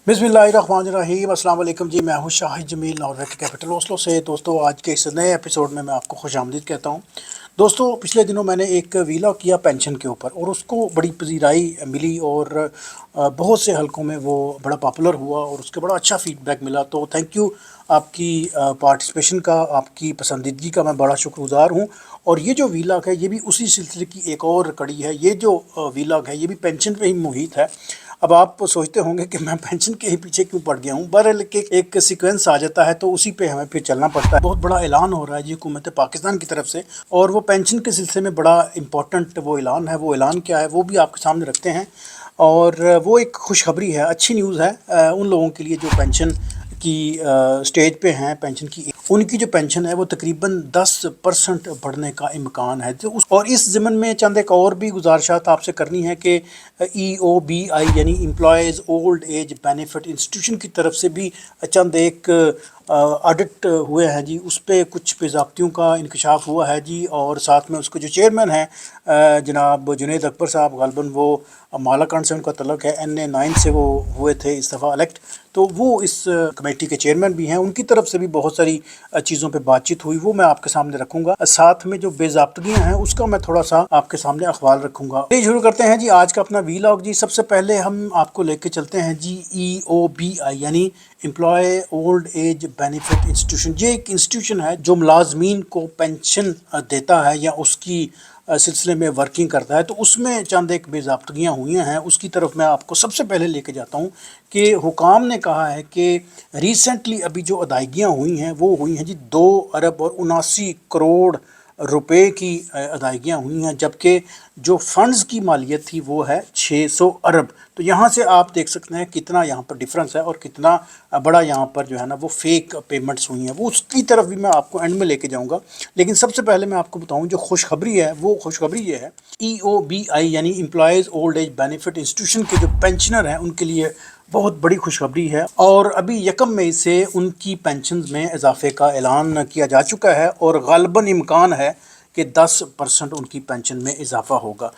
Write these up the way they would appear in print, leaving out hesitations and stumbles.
बिस्मिल्लाहिर्रहमानिर्रहीम अस्सलाम वालेकुम जी। मैं हूं शाहिद जमील नॉर्वेट कैपिटल ओस्लो से। दोस्तों, आज के इस नए एपिसोड में मैं आपको खुशामदीद कहता हूं। दोस्तों, पिछले दिनों मैंने एक वीलॉग किया पेंशन के ऊपर और उसको बड़ी पजीराई मिली और बहुत से हलकों में वो बड़ा पॉपुलर हुआ और उसके बड़ा अच्छा फीडबैक मिला। तो थैंक यू आपकी पार्टिसिपेशन का, आपकी पसंदीदगी का मैं बड़ा शुक्रगुजार हूँ। और ये जो वीलॉग है ये भी उसी सिलसिले की एक और कड़ी है। ये जो वीलॉग है ये भी पेंशन पे ही मुहित है। अब आप सोचते होंगे कि मैं पेंशन के ही पीछे क्यों पड़ गया हूँ। बहरहाल एक सीक्वेंस आ जाता है तो उसी पे हमें फिर चलना पड़ता है। बहुत बड़ा ऐलान हो रहा है जी हुकूमत पाकिस्तान की तरफ से, और वो पेंशन के सिलसिले में बड़ा इंपॉर्टेंट वो ऐलान है। वो ऐलान क्या है वो भी आपके सामने रखते हैं। और वो एक खुशखबरी है, अच्छी न्यूज़ है उन लोगों के लिए जो पेंशन की स्टेज पे हैं। पेंशन की उनकी जो पेंशन है वो तकरीबन 10% बढ़ने का इम्कान है। तो और इस ज़मन में चंद एक और भी गुजारिशात आपसे करनी है कि EOBI यानी employees old age benefit institution की तरफ से भी चंद एक ऑडिट हुए हैं जी। उस पर कुछ बेज़ाब्तियों का इंकशाफ हुआ है जी। और साथ में उसके जो चेयरमैन हैं जनाब जुनैद अकबर साहब, गालबन वो मालाकंड से उनका तल्लुक़ है, NA9 से वो हुए थे इस दफ़ा इलेक्ट। तो वो इस कमेटी के चेयरमैन भी हैं। उनकी तरफ से भी बहुत सारी चीज़ों पे बातचीत हुई, वो मैं आपके सामने रखूँगा। साथ में जो बेज़ाब्तगियाँ हैं उसका मैं थोड़ा सा आपके सामने अखबार रखूँगा। ये शुरू करते हैं जी आज का अपना वीलॉग जी। सबसे पहले हम आपको लेके चलते हैं जी EOBI यानी employ old age benefit institution. ये एक इंस्टीट्यूशन है जो मुलाजमीन को पेंशन देता है या उसकी सिलसिले में वर्किंग करता है। तो उसमें चंद एक बेज़ाब्तगियाँ हुई हैं, उसकी तरफ मैं आपको सबसे पहले लेके जाता हूँ कि हुकाम ने कहा है कि रिसेंटली अभी जो अदायगियाँ हुई हैं वो हुई हैं जी 2 अरब और 79 करोड़ रुपए की अदायगियाँ हुई हैं, जबकि जो फ़ंड्स की मालियत थी वो है 600 अरब। तो यहाँ से आप देख सकते हैं कितना यहाँ पर डिफरेंस है और कितना बड़ा यहाँ पर जो है ना वो फेक पेमेंट्स हुई हैं। वो उसकी तरफ भी मैं आपको एंड में लेके जाऊँगा। लेकिन सबसे पहले मैं आपको बताऊँ जो खुशखबरी है वो खुशखबरी ये है, EOBI यानी employees old age benefit institution के जो पेंशनर हैं उनके लिए बहुत बड़ी खुशखबरी है। और अभी 1 मई से उनकी पेंशन में इजाफे का ऐलान किया जा चुका है और गालबन इम्कान है कि 10% उनकी पेंशन में इजाफा होगा।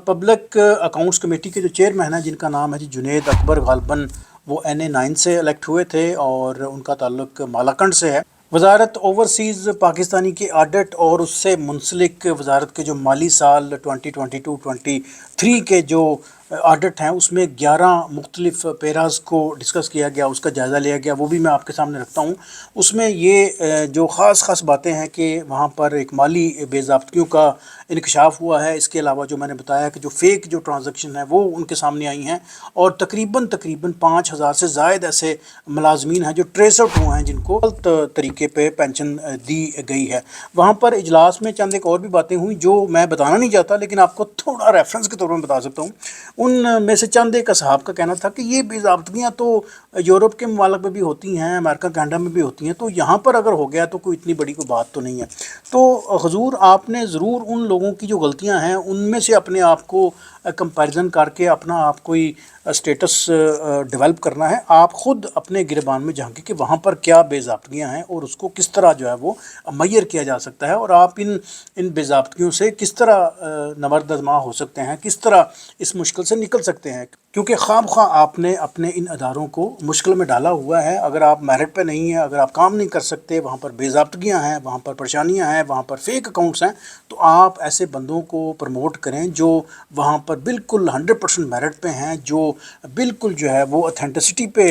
पब्लिक अकाउंट्स कमेटी के जो चेयरमैन हैं जिनका नाम है जी जुनैद अकबर, गालबन वो NA9 से इलेक्ट हुए थे और उनका ताल्लुक मालाकंड से है। वजारत ओवरसीज़ पाकिस्तानी के ऑडिट और उससे मुंसलिक वजारत के जो माली साल 2022-23 के जो ऑडिट हैं उसमें 11 मुख्तलिफ पेराज को डिस्कस किया गया, उसका जायज़ा लिया गया। वो भी मैं आपके सामने रखता हूँ। उसमें ये जो ख़ास बातें हैं कि वहाँ पर एक माली बेज़ाब्तियों का इंकशाफ हुआ है। इसके अलावा जो मैंने बताया कि जो फ़ेक जो ट्रांजैक्शन है वो उनके सामने आई हैं और तकरीबन 5,000 से ज़ायद ऐसे मुलाजमीन हैं जो ट्रेस आउट हुए हैं जिनको गलत तरीके पे पेंशन दी गई है। वहाँ पर इजलास में चंद एक और भी बातें हुई जो मैं बताना नहीं चाहता, लेकिन आपको थोड़ा रेफरेंस के तौर पर बता सकता हूँ। उनमें से चंद एक असहाब का कहना था कि ये बेज़ाब्तगियाँ तो यूरोप के ममालिक में भी होती हैं, अमेरिका कनाडा में भी होती हैं, तो यहाँ पर अगर हो गया तो कोई इतनी बड़ी कोई बात तो नहीं है। तो हुजूर आपने ज़रूर उन लोगों की जो गलतियाँ हैं उनमें से अपने आप को कंपैरिजन करके अपना आप कोई स्टेटस डेवलप करना है। आप ख़ुद अपने गिरबान में झांके कि वहाँ पर क्या बेज़ाब्तगियाँ हैं और उसको किस तरह जो है वो मय्यर किया जा सकता है और आप इन बेज़ाब्तगियों से किस तरह नमर्द आज़मा हो सकते हैं, किस तरह इस मुश्किल से निकल सकते हैं। क्योंकि ख़ामख़्वाह आपने अपने इन अदारों को मुश्किल में डाला हुआ है। अगर आप मेरिट पे नहीं हैं, अगर आप काम नहीं कर सकते, वहाँ पर बेज़ाब्तगियाँ हैं, वहाँ पर परेशानियाँ हैं, वहाँ पर फेक अकाउंट्स हैं, तो आप ऐसे बंदों को प्रमोट करें जो वहाँ पर बिल्कुल 100% मेरिट पे हैं, जो बिल्कुल जो है वो ऑथेंटिसिटी पे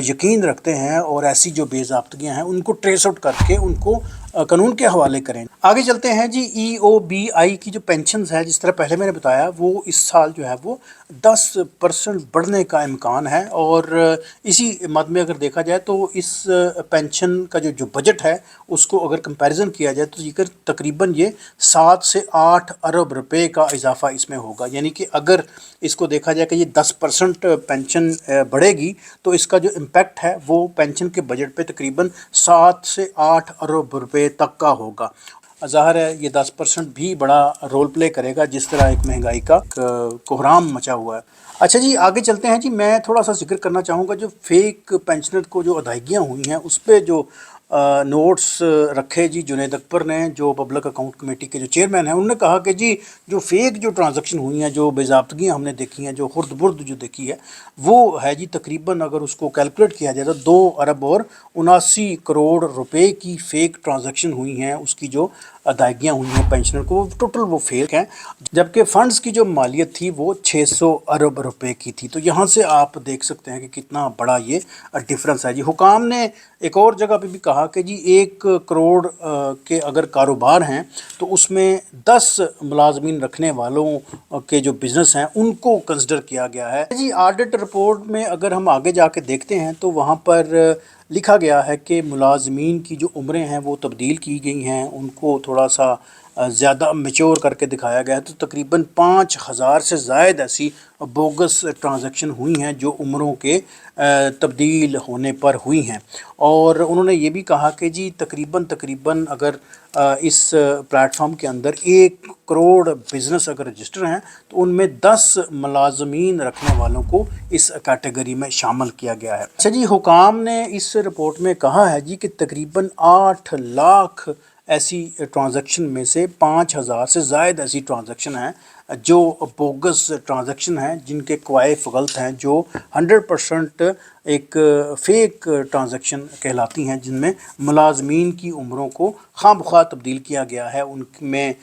यकीन रखते हैं और ऐसी जो बेज़ाब्तगियाँ हैं उनको ट्रेस आउट करके उनको कानून के हवाले करें। आगे चलते हैं जी। EOBI की जो पेंशन्स है, जिस तरह पहले मैंने बताया, वो इस साल जो है वो 10% बढ़ने का इम्कान है। और इसी मद में अगर देखा जाए तो इस पेंशन का जो बजट है उसको अगर कंपैरिजन किया जाए तो ये तकरीबन ये 7 से 8 अरब रुपए का इजाफा इसमें होगा। यानी कि अगर इसको देखा जाए कि ये 10% पेंशन बढ़ेगी तो इसका जो इम्पैक्ट है वो पेंशन के बजट पे तकरीबन 7 से 8 अरब रुपए तक का होगा। ज़ाहिर है ये 10% भी बड़ा रोल प्ले करेगा जिस तरह एक महंगाई का कोहराम मचा हुआ है। अच्छा जी, आगे चलते हैं जी। मैं थोड़ा सा जिक्र करना चाहूँगा जो फेक पेंशनर को जो अदायगियाँ हुई हैं उस पर जो नोट्स रखे जी जुनैद अकबर ने, जो पब्लिक अकाउंट कमेटी के जो चेयरमैन हैं। उन्होंने कहा कि जी जो फेक जो ट्रांजैक्शन हुई हैं, जो बेज़ाब्तगियाँ हमने देखी हैं, जो खुर्द बुर्द जो देखी है, वो है जी तकरीबन अगर उसको कैलकुलेट किया जाए तो 2 अरब और 79 करोड़ रुपए की फ़ेक ट्रांजैक्शन हुई हैं। उसकी जो अदायगियाँ हुई हैं पेंशनर को, टोटल वो फेक हैं, जबकि फ़ंड्स की जो मालियत थी वो 600 अरब रुपए की थी। तो यहाँ से आप देख सकते हैं कि कितना बड़ा ये डिफरेंस है जी। हुकाम ने एक और जगह पे भी कहा कि जी 1 करोड़ के अगर कारोबार हैं तो उसमें 10 मुलाजमीन रखने वालों के जो बिज़नेस हैं उनको कंसिडर किया गया है जी। ऑडिट रिपोर्ट में अगर हम आगे जाके देखते हैं तो वहाँ पर लिखा गया है कि मुलाजमीन की जो उम्रें हैं वो तब्दील की गई हैं, उनको थोड़ा सा ज़्यादा मैच्योर करके दिखाया गया है। तो तकरीबन 5000 से ज़ायद ऐसी बोगस ट्रांजैक्शन हुई हैं जो उम्रों के तब्दील होने पर हुई हैं। और उन्होंने ये भी कहा कि जी तकरीबन अगर इस प्लेटफॉर्म के अंदर 1 करोड़ बिज़नेस अगर रजिस्टर हैं तो उनमें 10 मुलाजमीन रखने वालों को इस कैटेगरी में शामिल किया गया है। अच्छा जी, हुकाम ने इस रिपोर्ट में कहा है जी कि तकरीबन 8 लाख ऐसी ट्रांजैक्शन में से 5000 से ज़ायद ऐसी ट्रांजैक्शन हैं जो बोगस ट्रांजैक्शन हैं, जिनके क्वाइफ गलत हैं, जो 100% एक फ़ेक ट्रांजैक्शन कहलाती हैं, जिनमें मुलाजमीन की उम्रों को खामख्वाह तब्दील किया गया है। उनमें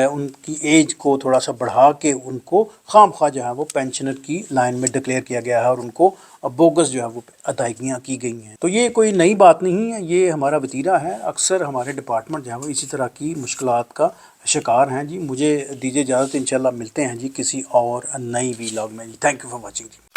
उनकी एज को थोड़ा सा बढ़ा के उनको खामख्वाह जो है वो पेंशनर की लाइन में डिक्लेयर किया गया है और उनको बोगस जो है वो अदायगियाँ की गई हैं। तो ये कोई नई बात नहीं है, ये हमारा वतीरा है। अक्सर हमारे डिपार्टमेंट जो है वो इसी तरह की मुश्किलात का शिकार हैं जी। मुझे दीजिए इजाज़त, इंशाल्लाह मिलते हैं जी किसी और नई वीलॉग में जी। Thank you for watching ji.